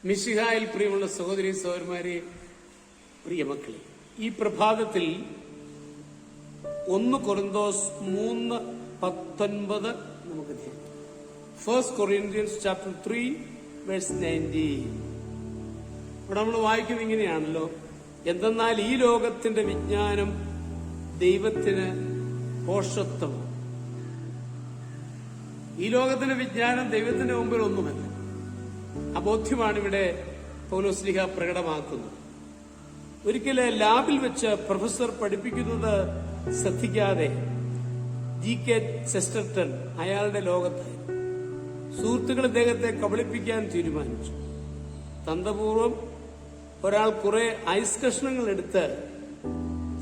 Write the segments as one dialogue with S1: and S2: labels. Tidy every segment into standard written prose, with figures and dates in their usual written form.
S1: മിശിഹായിൽ പ്രിയമുള്ള സഹോദരി സഹോദരന്മാരെ, പ്രിയമക്കളെ, ഈ പ്രഭാതത്തിൽ 1 കൊരിന്തോസ് 3:19 നമുക്ക് ധ്യാനിക്കാം. 1 Corinthians chapter 3 verse 19. ഇവിടെ നമ്മൾ വായിക്കുന്നത് ഇങ്ങനെയാണല്ലോ: എന്തെന്നാൽ ഈ ലോകത്തിന്റെ വിജ്ഞാനം ദൈവത്തിന് ഭോഷത്വമാണ്. ഈ ലോകത്തിന്റെ വിജ്ഞാനം ദൈവത്തിന്റെ മുമ്പിൽ ഒന്നുമല്ല. അബോധ്യമാണ് ഇവിടെ പൗലോസ്ലീഹ പ്രകടമാക്കുന്നത്. ഒരിക്കലെ ലാബിൽ വെച്ച് പ്രൊഫസർ പഠിപ്പിക്കുന്നത് ശ്രദ്ധിക്കാതെ G.K. ചെസ്റ്റർട്ടൺ അയാളുടെ ലോകത്തായി സുഹൃത്തുക്കൾ അദ്ദേഹത്തെ കബളിപ്പിക്കാൻ തീരുമാനിച്ചു. തന്ത്രപൂർവം ഒരാൾ കുറെ ഐസ് കഷ്ണങ്ങൾ എടുത്ത്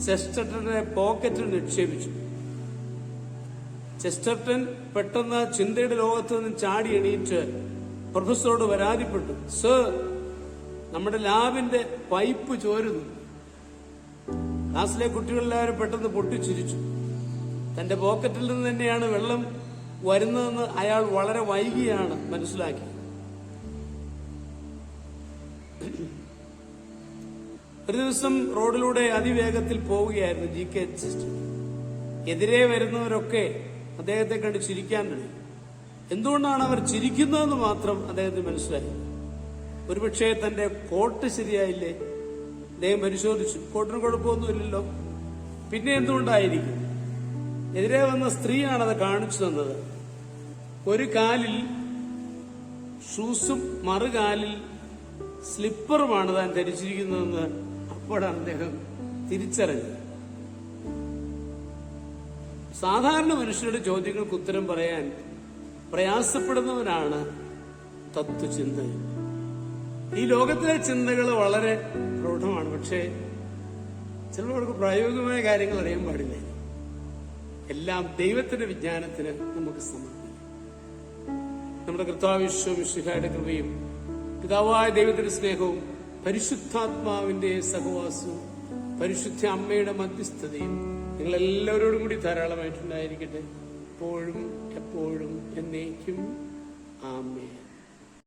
S1: ചെസ്റ്റർട്ടന്റെ പോക്കറ്റിൽ നിക്ഷേപിച്ചു. ചെസ്റ്റർട്ടൻ പെട്ടെന്ന് ചിന്തയുടെ ലോകത്ത് നിന്ന് ചാടി എണീറ്റ് പ്രൊഫസറോട് പരാതിപ്പെട്ടു: സർ, നമ്മുടെ ലാബിന്റെ പൈപ്പ് ചോരുന്നു. ക്ലാസ്സിലെ കുട്ടികളെല്ലാവരും പെട്ടെന്ന് പൊട്ടിച്ചിരിച്ചു. തന്റെ പോക്കറ്റിൽ നിന്ന് തന്നെയാണ് വെള്ളം വരുന്നതെന്ന് അയാൾ വളരെ വൈകിയാണ് മനസ്സിലാക്കി. ഒരു ദിവസം റോഡിലൂടെ അതിവേഗത്തിൽ പോവുകയായിരുന്നു G.K. ചെസ്റ്റർട്ടൻ. എതിരെ വരുന്നവരൊക്കെ അദ്ദേഹത്തെ കണ്ട് ചിരിക്കാൻ തുടങ്ങി. എന്തുകൊണ്ടാണ് അവർ ചിരിക്കുന്നതെന്ന് മാത്രം അദ്ദേഹത്തിന് മനസ്സിലായി. ഒരുപക്ഷെ തന്റെ കോട്ട് ശരിയായില്ലേ? അദ്ദേഹം പരിശോധിച്ചു. കോട്ടിന് കുഴപ്പമൊന്നുമില്ലല്ലോ. പിന്നെ എന്തുകൊണ്ടായിരിക്കും? എതിരെ വന്ന സ്ത്രീയാണത് കാണിച്ചു തന്നത്. ഒരു കാലിൽ ഷൂസും മറുകാലിൽ സ്ലിപ്പറുമാണ് താൻ ധരിച്ചിരിക്കുന്നതെന്ന് അപ്പോഴാണ് അദ്ദേഹം തിരിച്ചറിഞ്ഞത്. സാധാരണ മനുഷ്യരുടെ ചോദ്യങ്ങൾക്ക് ഉത്തരം പറയാൻ പ്രയാസപ്പെടുന്നവനാണ് തത്വചിന്ത. ഈ ലോകത്തിലെ ചിന്തകൾ വളരെ പ്രൗഢമാണ്. പക്ഷേ ചിലർക്ക് പ്രായോഗികമായ കാര്യങ്ങൾ അറിയാൻ പാടില്ല. എല്ലാം ദൈവത്തിന്റെ വിജ്ഞാനത്തിന് നമുക്ക് സമർപ്പിക്കാം. നമ്മുടെ കർത്താവ് മിശിഹായുടെ കൃപയും പിതാവായ ദൈവത്തിന്റെ സ്നേഹവും പരിശുദ്ധാത്മാവിന്റെ സഹവാസവും പരിശുദ്ധ അമ്മയുടെ മധ്യസ്ഥതയും നിങ്ങളെല്ലാവരോടും കൂടി ധാരാളമായിട്ടുണ്ടായിരിക്കട്ടെ, എപ്പോഴും എപ്പോഴും എന്നേക്കും. ആമേൻ.